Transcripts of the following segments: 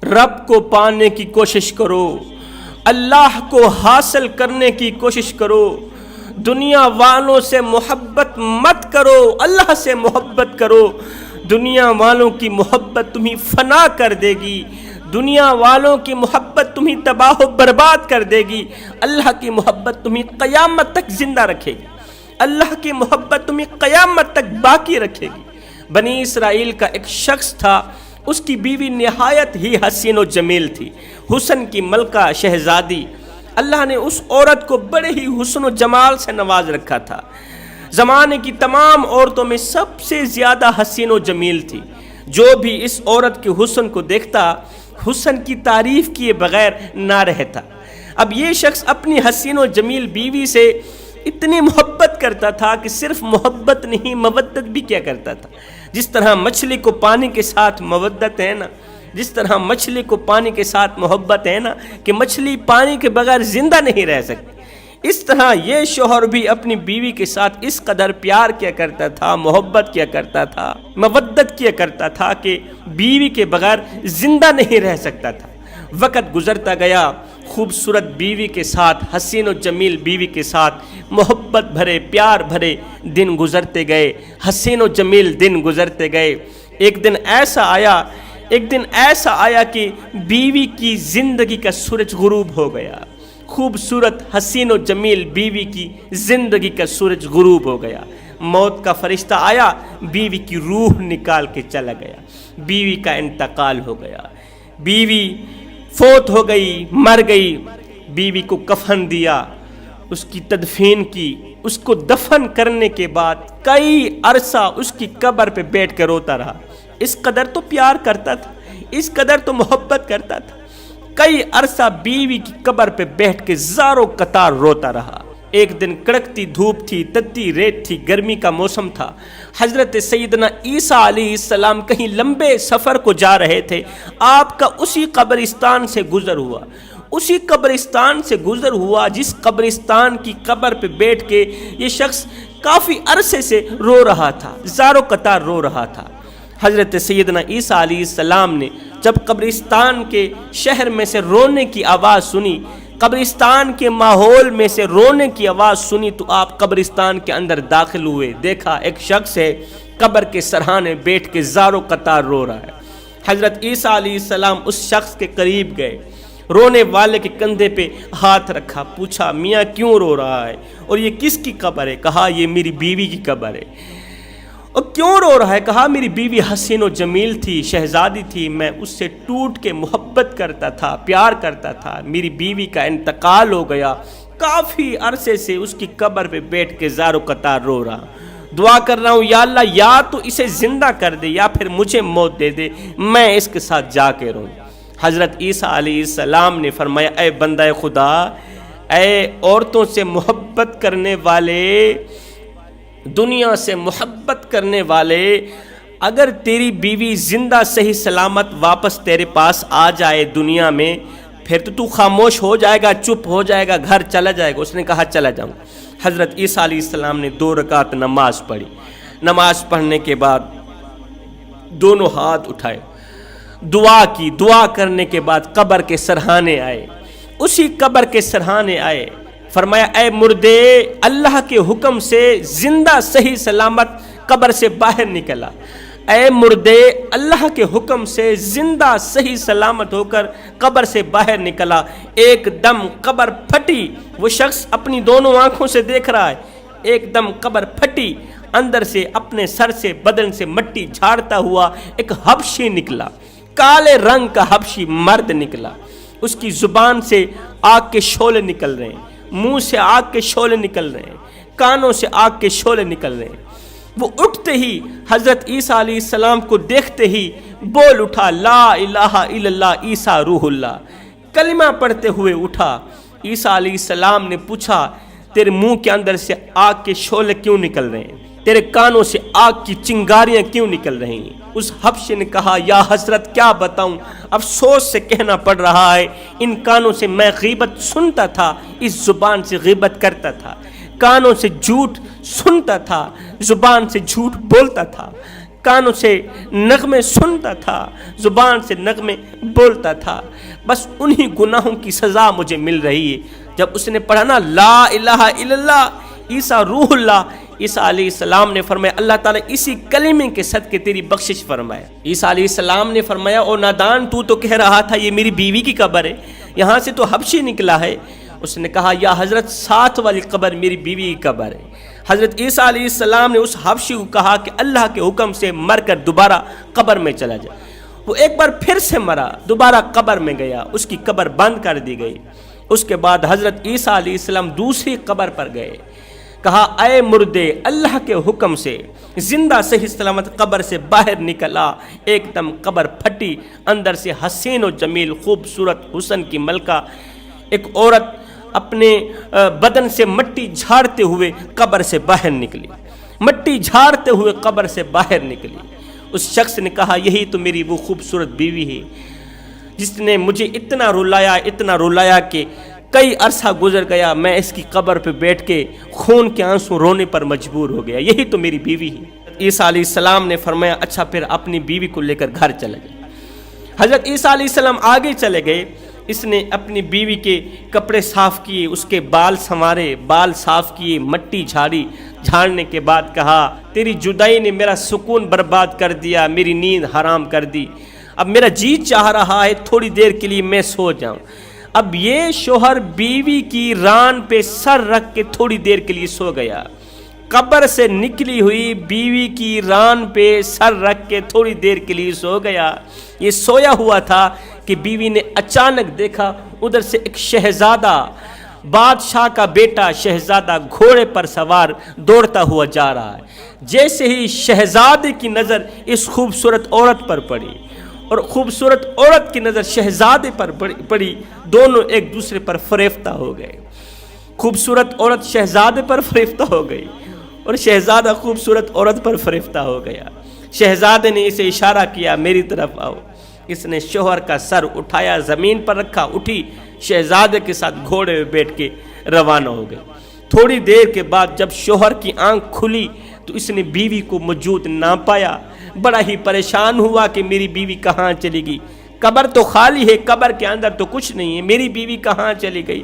رب کو پانے کی کوشش کرو، اللہ کو حاصل کرنے کی کوشش کرو، دنیا والوں سے محبت مت کرو، اللہ سے محبت کرو۔ دنیا والوں کی محبت تمہیں فنا کر دے گی، دنیا والوں کی محبت تمہیں تباہ و برباد کر دے گی، اللہ کی محبت تمہیں قیامت تک زندہ رکھے گی، اللہ کی محبت تمہیں قیامت تک باقی رکھے گی۔ بنی اسرائیل کا ایک شخص تھا، اس کی بیوی نہایت ہی حسین و جمیل تھی، حسن کی ملکہ شہزادی۔ اللہ نے اس عورت کو بڑے ہی حسن و جمال سے نواز رکھا تھا، زمانے کی تمام عورتوں میں سب سے زیادہ حسین و جمیل تھی۔ جو بھی اس عورت کے حسن کو دیکھتا، حسن کی تعریف کیے بغیر نہ رہتا۔ اب یہ شخص اپنی حسین و جمیل بیوی سے اتنی محبت کرتا تھا کہ صرف محبت نہیں، مودت بھی کیا کرتا تھا۔ جس طرح مچھلی کو پانی کے ساتھ مودت ہے نا، جس طرح مچھلی کو پانی کے ساتھ محبت ہے نا کہ مچھلی پانی کے بغیر زندہ نہیں رہ سکتی، اس طرح یہ شوہر بھی اپنی بیوی کے ساتھ اس قدر پیار کیا کرتا تھا، محبت کیا کرتا تھا، مودت کیا کرتا تھا کہ بیوی کے بغیر زندہ نہیں رہ سکتا تھا۔ وقت گزرتا گیا، خوبصورت بیوی کے ساتھ، حسین و جمیل بیوی کے ساتھ محبت بھرے، پیار بھرے دن گزرتے گئے، حسین و جمیل دن گزرتے گئے۔ ایک دن ایسا آیا کہ بیوی کی زندگی کا سورج غروب ہو گیا، خوبصورت حسین و جمیل بیوی کی زندگی کا سورج غروب ہو گیا۔ موت کا فرشتہ آیا، بیوی کی روح نکال کے چلا گیا، بیوی کا انتقال ہو گیا، بیوی فوت ہو گئی، مر گئی۔ بیوی کو کفن دیا، اس کی تدفین کی، اس کو دفن کرنے کے بعد کئی عرصہ اس کی قبر پہ بیٹھ کے روتا رہا۔ اس قدر تو پیار کرتا تھا، اس قدر تو محبت کرتا تھا، کئی عرصہ بیوی کی قبر پہ بیٹھ کے زاروں قطار روتا رہا۔ ایک دن کڑکتی دھوپ تھی، تتی ریت تھی، گرمی کا موسم تھا۔ حضرت سیدنا عیسیٰ علیہ السلام کہیں لمبے سفر کو جا رہے تھے، آپ کا اسی قبرستان سے گزر ہوا جس قبرستان کی قبر پہ بیٹھ کے یہ شخص کافی عرصے سے رو رہا تھا، زاروں قطار رو رہا تھا۔ حضرت سیدنا عیسیٰ علیہ السلام نے جب قبرستان کے شہر میں سے رونے کی آواز سنی، قبرستان کے ماحول میں سے رونے کی آواز سنی، تو آپ قبرستان کے اندر داخل ہوئے، دیکھا ایک شخص ہے قبر کے سرہانے بیٹھ کے زاروں قطار رو رہا ہے۔ حضرت عیسیٰ علیہ السلام اس شخص کے قریب گئے، رونے والے کے کندھے پہ ہاتھ رکھا، پوچھا میاں کیوں رو رہا ہے اور یہ کس کی قبر ہے؟ کہا یہ میری بیوی کی قبر ہے۔ اور کیوں رو رہا ہے؟ کہا میری بیوی حسین و جمیل تھی، شہزادی تھی، میں اس سے ٹوٹ کے محبت کرتا تھا، پیار کرتا تھا، میری بیوی کا انتقال ہو گیا، کافی عرصے سے اس کی قبر پہ بیٹھ کے زار و قطار رو رہا، دعا کر رہا ہوں یا اللہ یا تو اسے زندہ کر دے یا پھر مجھے موت دے دے، میں اس کے ساتھ جا کے رہوں۔ حضرت عیسیٰ علیہ السلام نے فرمایا اے بندہ خدا، اے عورتوں سے محبت کرنے والے، دنیا سے محبت کرنے والے، اگر تیری بیوی زندہ صحیح سلامت واپس تیرے پاس آ جائے دنیا میں، پھر تو خاموش ہو جائے گا، چپ ہو جائے گا، گھر چلا جائے گا۔ اس نے کہا چلا جاؤں۔ حضرت عیسیٰ علیہ السلام نے 2 رکعت نماز پڑھی، نماز پڑھنے کے بعد دونوں ہاتھ اٹھائے، دعا کی، دعا کرنے کے بعد قبر کے سرہانے آئے، اسی قبر کے سرہانے آئے، فرمایا اے مردے، اللہ کے حکم سے زندہ صحیح سلامت قبر سے باہر نکلا، اے مردے، اللہ کے حکم سے زندہ صحیح سلامت ہو کر قبر سے باہر نکلا۔ ایک دم قبر پھٹی، وہ شخص اپنی دونوں آنکھوں سے دیکھ رہا ہے، ایک دم قبر پھٹی، اندر سے اپنے سر سے بدن سے مٹی جھاڑتا ہوا ایک حبشی نکلا، کالے رنگ کا حبشی مرد نکلا۔ اس کی زبان سے آگ کے شعلے نکل رہے ہیں، منہ سے آگ کے شعلے نکل رہے ہیں، کانوں سے آگ کے شعلے نکل رہے ہیں۔ وہ اٹھتے ہی حضرت عیسیٰ علیہ السلام کو دیکھتے ہی بول اٹھا لا الہ الا اللہ عیسیٰ روح اللہ، کلمہ پڑھتے ہوئے اٹھا۔ عیسیٰ علیہ السلام نے پوچھا تیرے منہ کے اندر سے آگ کے شعلے کیوں نکل رہے ہیں؟ تیرے کانوں سے آگ کی چنگاریاں کیوں نکل رہی ہیں؟ اس حبشی نے کہا یا حضرت کیا بتاؤں، افسوس سے کہنا پڑ رہا ہے، ان کانوں سے میں غیبت سنتا تھا، اس زبان سے غیبت کرتا تھا، کانوں سے جھوٹ سنتا تھا، زبان سے جھوٹ بولتا تھا، کانوں سے نغمے سنتا تھا، زبان سے نغمے بولتا تھا، بس انہی گناہوں کی سزا مجھے مل رہی ہے۔ جب اس نے پڑھا نا لا الہ الا اللہ عیسیٰ روح اللہ، عیسیٰ علیہ السلام نے فرمایا اللہ تعالیٰ اسی کلمے کے صدقے تیری بخشش فرمائے۔ عیسیٰ علیہ السلام نے فرمایا او نادان، تو کہہ رہا تھا یہ میری بیوی کی قبر ہے، یہاں سے تو حبشی نکلا ہے۔ اس نے کہا یا حضرت ساتھ والی قبر میری بیوی کی قبر ہے۔ حضرت عیسیٰ علیہ السلام نے اس حبشی کو کہا کہ اللہ کے حکم سے مر کر دوبارہ قبر میں چلا جائے۔ وہ ایک بار پھر سے مرا، دوبارہ قبر میں گیا، اس کی قبر بند کر دی گئی۔ اس کے بعد حضرت عیسیٰ علیہ السلام دوسری قبر پر گئے، کہا اے مردے اللہ کے حکم سے زندہ صحیح سلامت قبر سے باہر نکلا۔ ایک دم قبر پھٹی، اندر سے حسین و جمیل خوبصورت حسن کی ملکہ ایک عورت اپنے بدن سے مٹی جھاڑتے ہوئے قبر سے باہر نکلی، مٹی جھاڑتے ہوئے قبر سے باہر نکلی۔ اس شخص نے کہا یہی تو میری وہ خوبصورت بیوی ہے جس نے مجھے اتنا رلایا کہ کئی عرصہ گزر گیا، میں اس کی قبر پہ بیٹھ کے خون کے آنسو رونے پر مجبور ہو گیا، یہی تو میری بیوی ہے۔ عیسیٰ علیہ السلام نے فرمایا اچھا پھر اپنی بیوی کو لے کر گھر چلے گئے۔ حضرت عیسیٰ علیہ السلام آگے چلے گئے، اس نے اپنی بیوی کے کپڑے صاف کیے، اس کے بال سنوارے، بال صاف کیے، مٹی جھاڑی، جھاڑنے کے بعد کہا تیری جدائی نے میرا سکون برباد کر دیا، میری نیند حرام کر دی، اب میرا جی چاہ رہا ہے تھوڑی دیر کے لیے میں سو جاؤں۔ اب یہ شوہر بیوی کی ران پہ سر رکھ کے تھوڑی دیر کے لیے سو گیا، قبر سے نکلی ہوئی بیوی کی ران پہ سر رکھ کے تھوڑی دیر کے لیے سو گیا۔ یہ سویا ہوا تھا کہ بیوی نے اچانک دیکھا ادھر سے ایک شہزادہ، بادشاہ کا بیٹا شہزادہ گھوڑے پر سوار دوڑتا ہوا جا رہا ہے۔ جیسے ہی شہزادے کی نظر اس خوبصورت عورت پر پڑی اور خوبصورت عورت کی نظر شہزادے پر پڑی، دونوں ایک دوسرے پر فریفتہ ہو گئے۔ خوبصورت عورت شہزادے پر فریفتہ ہو گئی اور شہزادہ خوبصورت عورت پر فریفتہ ہو گیا۔ شہزادے نے اسے اشارہ کیا میری طرف آؤ، اس نے شوہر کا سر اٹھایا، زمین پر رکھا، اٹھی شہزادے کے ساتھ گھوڑے میں بیٹھ کے روانہ ہو گئے۔ تھوڑی دیر کے بعد جب شوہر کی آنکھ کھلی تو اس نے بیوی کو موجود نہ پایا، بڑا ہی پریشان ہوا کہ میری بیوی کہاں چلی گئی، قبر تو خالی ہے، قبر کے اندر تو کچھ نہیں ہے، میری بیوی کہاں چلی گئی۔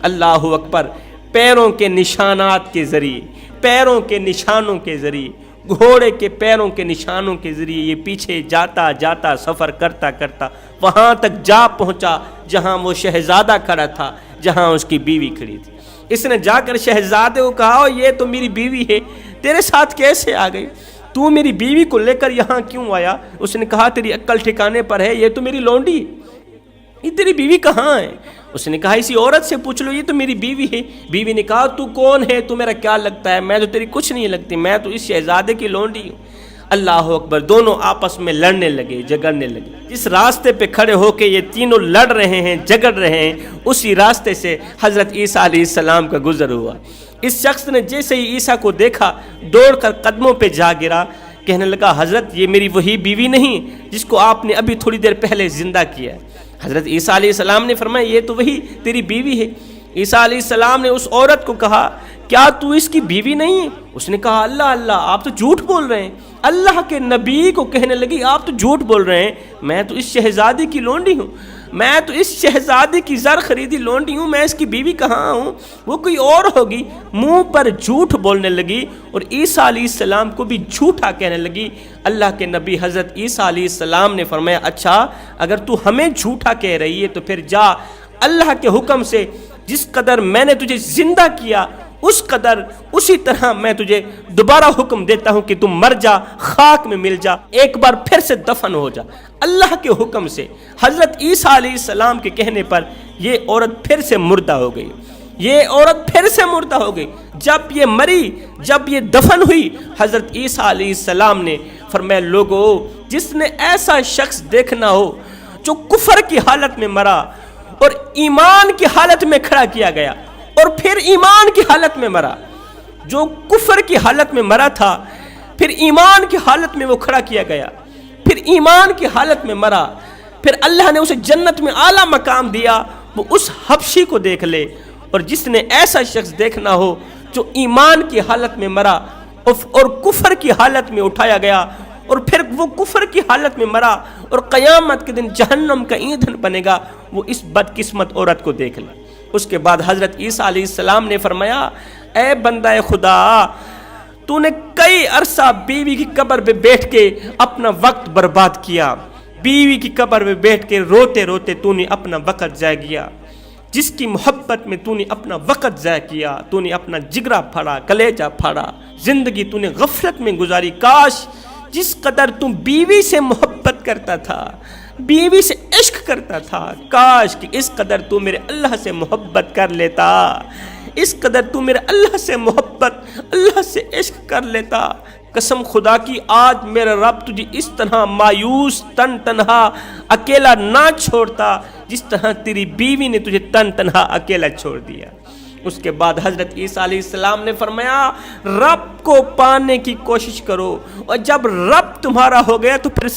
اللہ اکبر، پیروں کے نشانات کے ذریعے، پیروں کے نشانوں کے ذریعے، گھوڑے کے پیروں کے نشانوں کے ذریعے یہ پیچھے جاتا جاتا سفر کرتا کرتا وہاں تک جا پہنچا جہاں وہ شہزادہ کھڑا تھا، جہاں اس کی بیوی کھڑی تھی۔ اس نے جا کر شہزادے کو کہا یہ تو میری بیوی ہے، تیرے ساتھ کیسے آ گئی، تو میری بیوی کو لے کر یہاں کیوں آیا؟ اس نے کہا تیری عقل ٹھکانے پر ہے، یہ تو میری لونڈی ہے، یہ تیری بیوی کہاں ہے؟ اس نے کہا اسی عورت سے پوچھ لو، یہ تو میری بیوی ہے۔ بیوی نے کہا تو کون ہے، تو میرا کیا لگتا ہے، میں تو تیری کچھ نہیں لگتی، میں تو اس شہزادے کی لونڈی ہوں۔ اللہ اکبر، دونوں آپس میں لڑنے لگے، جگڑنے لگے۔ جس راستے پہ کھڑے ہو کے یہ تینوں لڑ رہے ہیں، جگڑ رہے ہیں، اسی راستے سے حضرت عیسیٰ علیہ السلام کا گزر ہوا۔ اس شخص نے جیسے ہی عیسیٰ کو دیکھا دوڑ کر قدموں پہ جا گرا، کہنے لگا حضرت یہ میری وہی بیوی نہیں جس کو آپ نے ابھی تھوڑی دیر پہلے زندہ کیا ہے۔ حضرت عیسیٰ علیہ السلام نے فرمایا یہ تو وہی تیری بیوی ہے۔ عیسیٰ علیہ السلام نے اس عورت کو کہا کیا تو اس کی بیوی نہیں ہے؟ اس نے کہا اللہ اللہ، آپ تو جھوٹ بول رہے ہیں۔ اللہ کے نبی کو کہنے لگی آپ تو جھوٹ بول رہے ہیں، میں تو اس شہزادی کی لونڈی ہوں، میں تو اس شہزادی کی زر خریدی لونڈی ہوں، میں اس کی بیوی کہاں ہوں، وہ کوئی اور ہوگی۔ منہ پر جھوٹ بولنے لگی اور عیسیٰ علیہ السلام کو بھی جھوٹا کہنے لگی۔ اللہ کے نبی حضرت عیسیٰ علیہ السلام نے فرمایا اچھا اگر تو ہمیں جھوٹا کہہ رہی ہے تو پھر جا اللہ کے حکم سے جس قدر میں نے تجھے زندہ کیا اس قدر اسی طرح میں تجھے دوبارہ حکم دیتا ہوں کہ تم مر جا، خاک میں مل جا، ایک بار پھر سے دفن ہو جا۔ اللہ کے حکم سے حضرت عیسیٰ علیہ السلام کے کہنے پر یہ عورت پھر سے مردہ ہو گئی، یہ عورت پھر سے مردہ ہو گئی۔ جب یہ مری، جب یہ دفن ہوئی، حضرت عیسیٰ علیہ السلام نے فرمایا لوگو جس نے ایسا شخص دیکھنا ہو جو کفر کی حالت میں مرا اور ایمان کی حالت میں کھڑا کیا گیا اور پھر ایمان کی حالت میں مرا، جو کفر کی حالت میں مرا تھا پھر ایمان کی حالت میں وہ کھڑا کیا گیا، پھر ایمان کی حالت میں مرا، پھر اللہ نے اسے جنت میں اعلیٰ مقام دیا، وہ اس حبشی کو دیکھ لے۔ اور جس نے ایسا شخص دیکھنا ہو جو ایمان کی حالت میں مرا اور کفر کی حالت میں اٹھایا گیا اور پھر وہ کفر کی حالت میں مرا اور قیامت کے دن جہنم کا ایندھن بنے گا، وہ اس بدقسمت عورت کو دیکھ لے۔ اس کے بعد حضرت عیسیٰ علیہ السلام نے فرمایا، اے بندہ خدا، تو نے کئی عرصہ بیوی کی قبر پہ بیٹھ کے اپنا وقت برباد کیا، بیوی کی قبر پہ بیٹھ کے روتے روتے تو نے اپنا وقت ضائع کیا، جس کی محبت میں تو نے اپنا وقت ضائع کیا، تو نے اپنا جگرا پھاڑا، کلیجہ پھاڑا، زندگی تو نے غفلت میں گزاری۔ کاش جس قدر تم بیوی سے محبت کرتا تھا، بیوی سے عشق کرتا تھا، کاش کہ اس قدر تو میرے اللہ سے محبت کر لیتا، اس قدر تو میرے اللہ سے محبت، اللہ سے عشق کر لیتا۔ قسم خدا کی آج میرا رب تجھے اس طرح مایوس تن تنہا اکیلا نہ چھوڑتا جس طرح تیری بیوی نے تجھے تن تنہا اکیلا چھوڑ دیا۔ اس کے بعد حضرت عیسیٰ علیہ السلام نے فرمایا، رب کو پانے کی کوشش کرو، اور جب رب تمہارا ہو گیا تو پھر